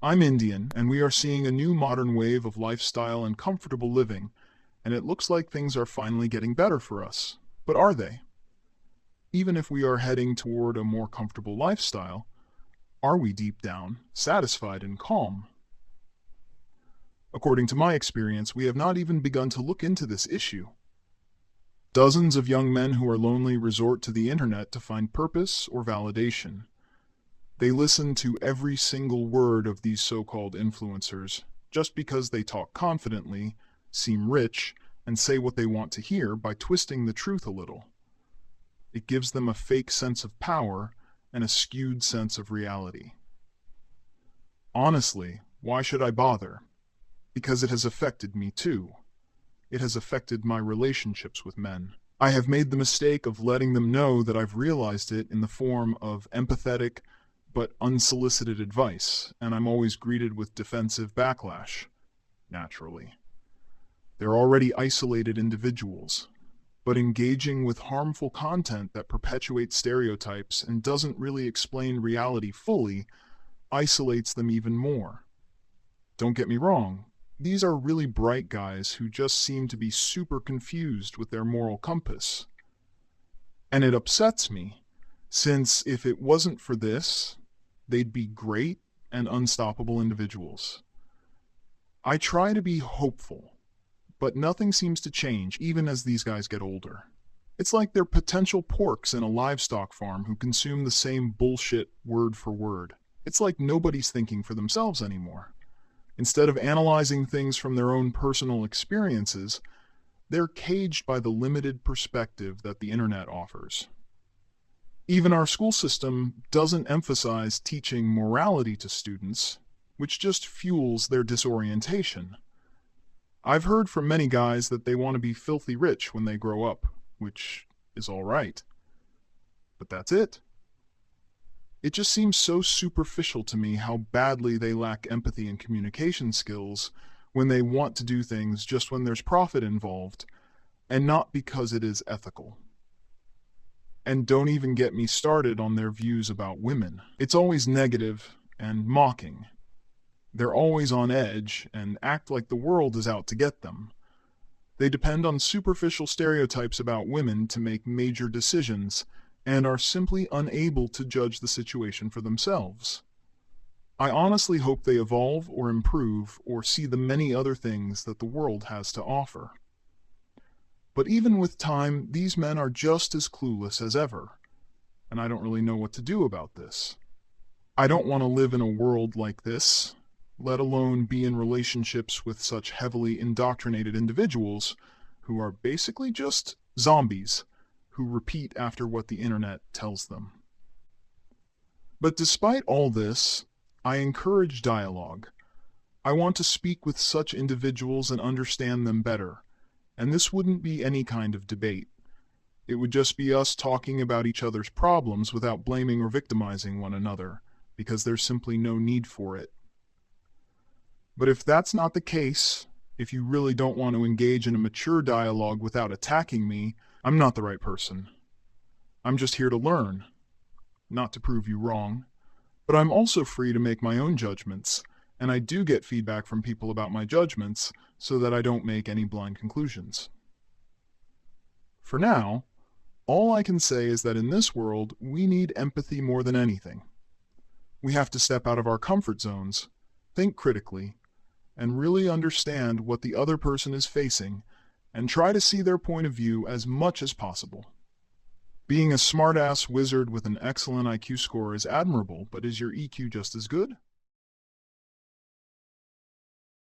I'm Indian, and we are seeing a new modern wave of lifestyle and comfortable living, and it looks like things are finally getting better for us. But are they? Even if we are heading toward a more comfortable lifestyle, are we deep down satisfied and calm? According to my experience, we have not even begun to look into this issue. Dozens of young men who are lonely resort to the internet to find purpose or validation. They listen to every single word of these so-called influencers just because they talk confidently, seem rich, and say what they want to hear by twisting the truth a little. It gives them a fake sense of power and a skewed sense of reality. Honestly, why should I bother? Because it has affected me too. It has affected my relationships with men. I have made the mistake of letting them know that I've realized it in the form of empathetic but unsolicited advice, and I'm always greeted with defensive backlash, naturally. They're already isolated individuals, but engaging with harmful content that perpetuates stereotypes and doesn't really explain reality fully isolates them even more. Don't get me wrong, these are really bright guys who just seem to be super confused with their moral compass. And it upsets me, since if it wasn't for this, they'd be great and unstoppable individuals. I try to be hopeful, but nothing seems to change even as these guys get older. It's like they're potential porks in a livestock farm who consume the same bullshit word for word. It's like nobody's thinking for themselves anymore. Instead of analyzing things from their own personal experiences, they're caged by the limited perspective that the internet offers. Even our school system doesn't emphasize teaching morality to students, which just fuels their disorientation. I've heard from many guys that they want to be filthy rich when they grow up, which is all right. But that's it. It just seems so superficial to me how badly they lack empathy and communication skills when they want to do things just when there's profit involved, and not because it is ethical. And don't even get me started on their views about women. It's always negative and mocking. They're always on edge and act like the world is out to get them. They depend on superficial stereotypes about women to make major decisions and are simply unable to judge the situation for themselves. I honestly hope they evolve or improve or see the many other things that the world has to offer. But even with time, these men are just as clueless as ever, and I don't really know what to do about this. I don't want to live in a world like this, let alone be in relationships with such heavily indoctrinated individuals who are basically just zombies who repeat after what the internet tells them. But despite all this, I encourage dialogue. I want to speak with such individuals and understand them better, and this wouldn't be any kind of debate. It would just be us talking about each other's problems without blaming or victimizing one another, because there's simply no need for it. But if that's not the case, if you really don't want to engage in a mature dialogue without attacking me, I'm not the right person. I'm just here to learn, not to prove you wrong. But I'm also free to make my own judgments, and I do get feedback from people about my judgments so that I don't make any blind conclusions. For now, all I can say is that in this world, we need empathy more than anything. We have to step out of our comfort zones, think critically, and really understand what the other person is facing and try to see their point of view as much as possible. Being a smart-ass wizard with an excellent IQ score is admirable, but is your EQ just as good?